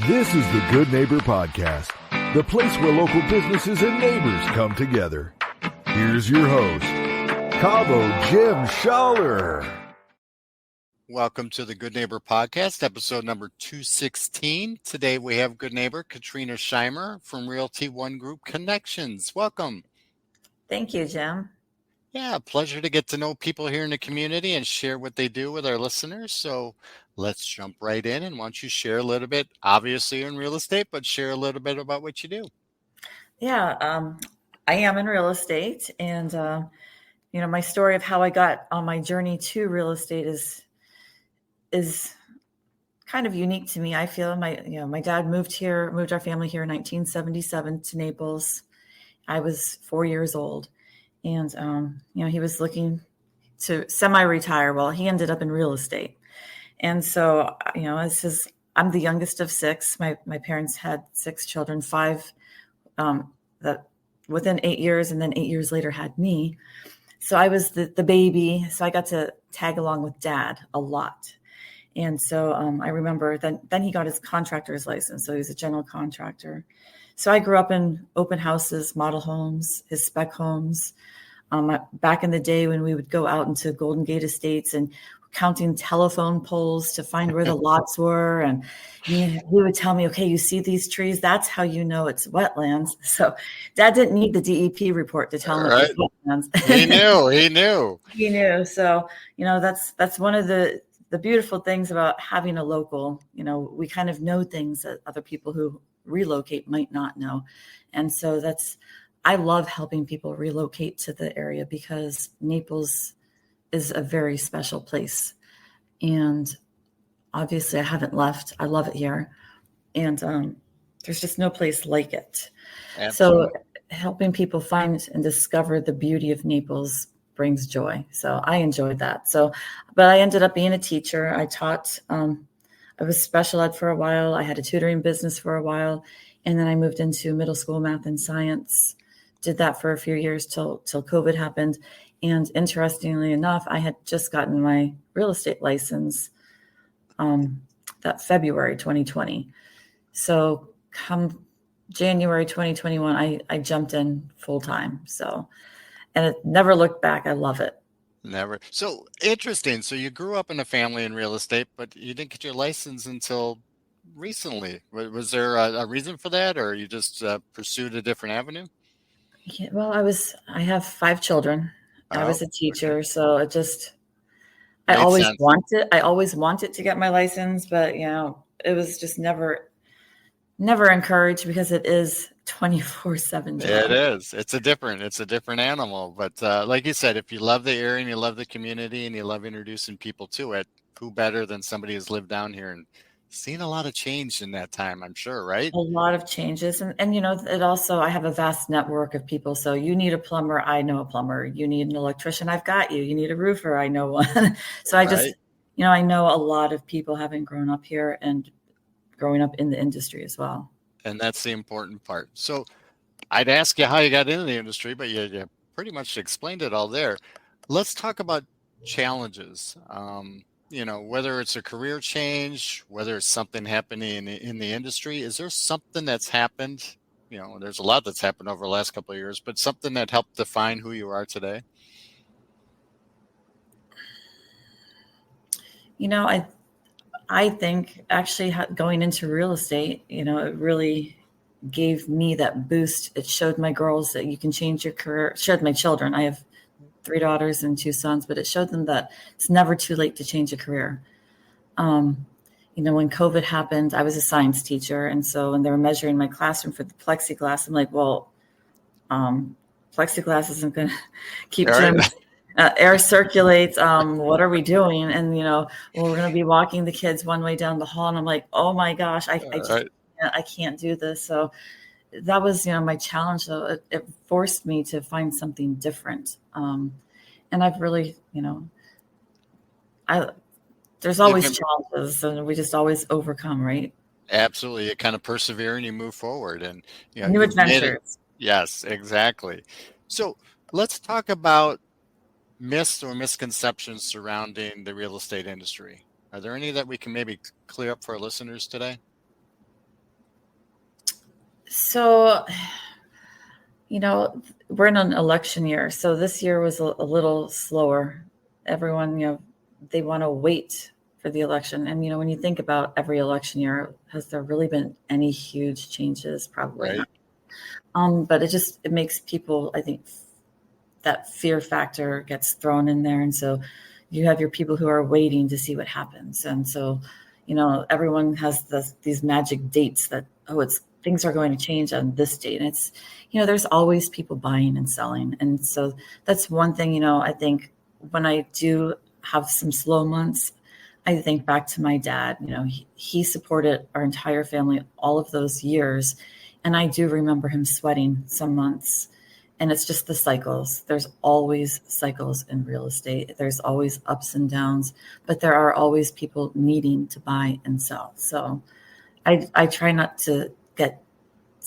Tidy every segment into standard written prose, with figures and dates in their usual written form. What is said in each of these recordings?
This is the Good Neighbor Podcast, the place where local businesses and neighbors come together. Here's your host, Cabo Jim Schaller. Welcome to the Good Neighbor Podcast, episode number 216. Today we have good neighbor Katrina Shimer from Realty One Group Connections. Welcome. Thank you, Jim. Yeah, pleasure to get to know people here in the community and share what they do with our listeners. So let's jump right in. And why don't you share a little bit, obviously you're in real estate, but share a little bit about what you do. Yeah, I am in real estate, and my story of how I got on my journey to real estate is kind of unique to me. I feel my dad moved our family here in 1977 to Naples. I was 4 years old, and he was looking to semi-retire. Well, he ended up in real estate, and so I'm the youngest of six. My parents had six children, five that within 8 years, and then 8 years later had me. So I was the baby. So I got to tag along with Dad a lot. And so I remember then he got his contractor's license. So he was a general contractor. So I grew up in open houses, model homes, his spec homes. Back in the day when we would go out into Golden Gate Estates and counting telephone poles to find where the lots were. And he would tell me, okay, you see these trees? That's how you know it's wetlands. So Dad didn't need the DEP report to tell him it was wetlands. He knew. He knew. So, that's one of the beautiful things about having a local. We kind of know things that other people who relocate might not know. And so I love helping people relocate to the area because Naples is a very special place. And obviously I haven't left. I love it here. And there's just no place like it. Absolutely. So helping people find and discover the beauty of Naples brings joy. So I enjoyed that. But I ended up being a teacher. I taught, I was special ed for a while. I had a tutoring business for a while. And then I moved into middle school math and science. Did that for a few years till COVID happened. And interestingly enough, I had just gotten my real estate license that February 2020. So come January 2021, I jumped in full time. So, and it never looked back. I love it. Never. So interesting. So you grew up in a family in real estate, but you didn't get your license until recently. Was there a reason for that, or you just pursued a different avenue? Yeah, well, I have 5 children. I was a teacher, so I always wanted to get my license, but it was just never encouraged because it is 24/7 job. It is. It's a different animal. But like you said, if you love the area and you love the community and you love introducing people to it, who better than somebody who's lived down here and seen a lot of change in that time, I'm sure, right? A lot of changes. And it also, I have a vast network of people. So you need a plumber, I know a plumber. You need an electrician, I've got you. You need a roofer, I know one. So I just, I know a lot of people having grown up here and growing up in the industry as well. And that's the important part. So I'd ask you how you got into the industry, but you pretty much explained it all there. Let's talk about challenges. Whether it's a career change, whether it's something happening in the industry, is there something that's happened? There's a lot that's happened over the last couple of years, but something that helped define who you are today? I think actually going into real estate, it really gave me that boost. It showed my girls that you can change your career. It showed my children. I have 3 daughters and 2 sons, but it showed them that it's never too late to change a career. When COVID happened, I was a science teacher. And so when they were measuring my classroom for the plexiglass, I'm like, well, plexiglass isn't going to keep germs. Air circulates. What are we doing? And, we're going to be walking the kids one way down the hall. And I'm like, oh my gosh, I can't do this. So that was, my challenge. Though it forced me to find something different. And I've really, there's always challenges, and we just always overcome, right? Absolutely. You kind of persevere and you move forward, and new adventures. Yes, exactly. So let's talk about myths or misconceptions surrounding the real estate industry. Are there any that we can maybe clear up for our listeners today? So, we're in an election year. So this year was a little slower. Everyone, they want to wait for the election. And, when you think about every election year, has there really been any huge changes? Probably Right. not. But it makes people, I think, that fear factor gets thrown in there. And so you have your people who are waiting to see what happens. And so, everyone has these magic dates that, things are going to change on this date. And it's, there's always people buying and selling. And so that's one thing, I think when I do have some slow months, I think back to my dad. He supported our entire family all of those years. And I do remember him sweating some months. And it's just the cycles. There's always cycles in real estate. There's always ups and downs, but there are always people needing to buy and sell. So I try not to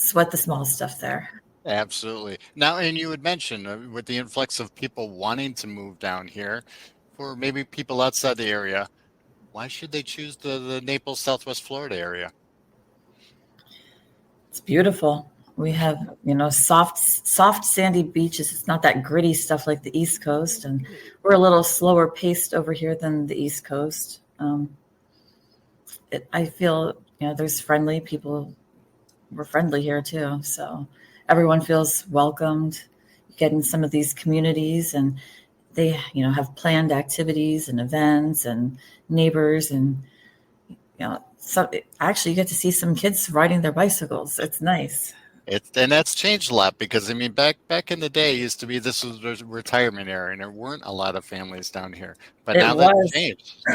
sweat the small stuff there. Absolutely. Now, and you had mentioned with the influx of people wanting to move down here, for maybe people outside the area, why should they choose the Naples, Southwest Florida area? It's beautiful. We have, soft sandy beaches. It's not that gritty stuff like the East Coast, and we're a little slower paced over here than the East Coast. I feel, there's friendly people. We're friendly here too, so everyone feels welcomed. You get in some of these communities, and they, have planned activities and events and neighbors, and so actually you get to see some kids riding their bicycles. It's nice. And that's changed a lot because back in the day, it used to be this was a retirement area, and there weren't a lot of families down here. But now that's changed.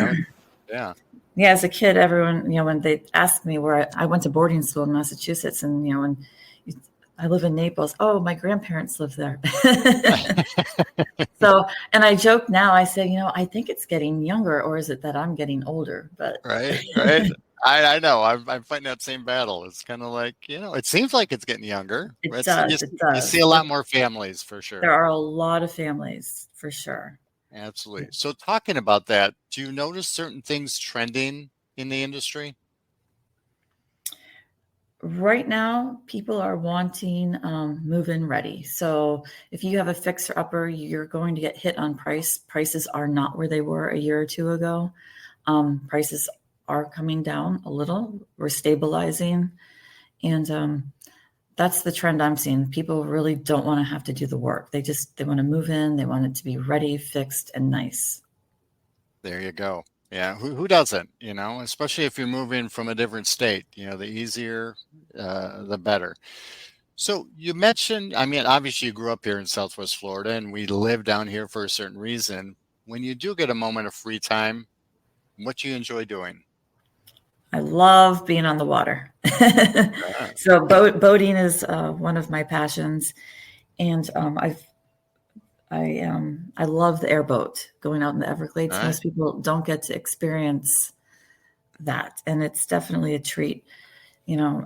Yeah. Yeah, as a kid, everyone, when they asked me where I went to boarding school in Massachusetts, and I live in Naples. Oh, my grandparents live there. So, and I joke now. I say, I think it's getting younger, or is it that I'm getting older? But right. I know. I'm fighting that same battle. It's kind of like, it seems like it's getting younger. It does. You see a lot more families for sure. There are a lot of families for sure. Absolutely. So talking about that, do you notice certain things trending in the industry? Right now, people are wanting move-in ready. So if you have a fixer upper, you're going to get hit on price. Prices are not where they were a year or two ago. Prices are coming down a little. We're stabilizing. And that's the trend I'm seeing. People really don't want to have to do the work. They want to move in. They want it to be ready, fixed, and nice. There you go. Yeah. Who doesn't, especially if you're moving from a different state, the easier, the better. So you mentioned, obviously you grew up here in Southwest Florida, and we live down here for a certain reason. When you do get a moment of free time, what do you enjoy doing? I love being on the water. So boating is one of my passions, and I love the airboat going out in the Everglades. Right. Most people don't get to experience that, and it's definitely a treat. You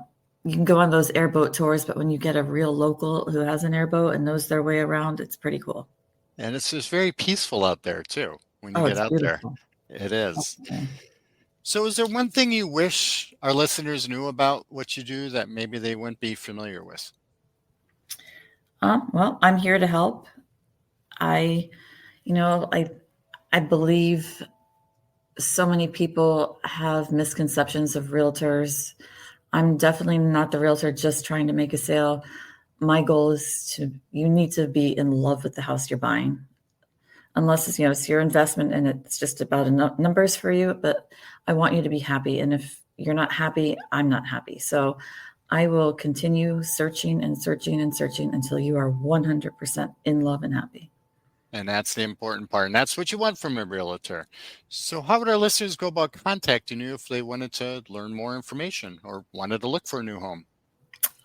can go on those airboat tours, but when you get a real local who has an airboat and knows their way around, it's pretty cool. And it's just very peaceful out there too when you get out beautiful. there. It is. Okay. So is there one thing you wish our listeners knew about what you do that maybe they wouldn't be familiar with? Well, I'm here to help. I believe so many people have misconceptions of realtors. I'm definitely not the realtor just trying to make a sale. My goal is you need to be in love with the house you're buying. Unless it's your investment and it's just about numbers for you, but I want you to be happy. And if you're not happy, I'm not happy. So I will continue searching and searching and searching until you are 100% in love and happy. And that's the important part. And that's what you want from a realtor. So how would our listeners go about contacting you if they wanted to learn more information or wanted to look for a new home?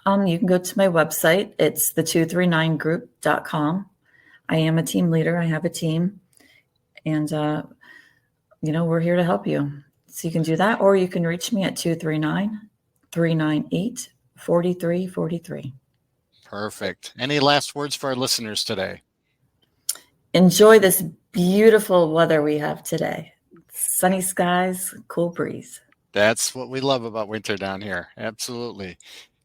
You can go to my website. It's the239group.com. I am a team leader. I have a team, and we're here to help you. So you can do that, or you can reach me at 239-398-4343. Perfect. Any last words for our listeners today? Enjoy this beautiful weather we have today. Sunny skies, cool breeze. That's what we love about winter down here. Absolutely.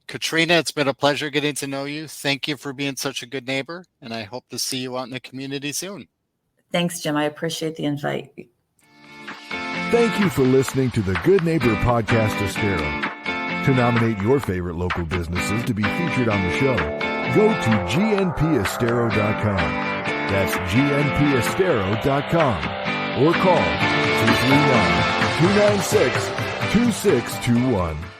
Katrina, it's been a pleasure getting to know you. Thank you for being such a good neighbor, and I hope to see you out in the community soon. Thanks, Jim. I appreciate the invite. Thank you for listening to the Good Neighbor Podcast Estero. To nominate your favorite local businesses to be featured on the show, go to gnpestero.com. That's gnpestero.com. Or call 239-296-2621.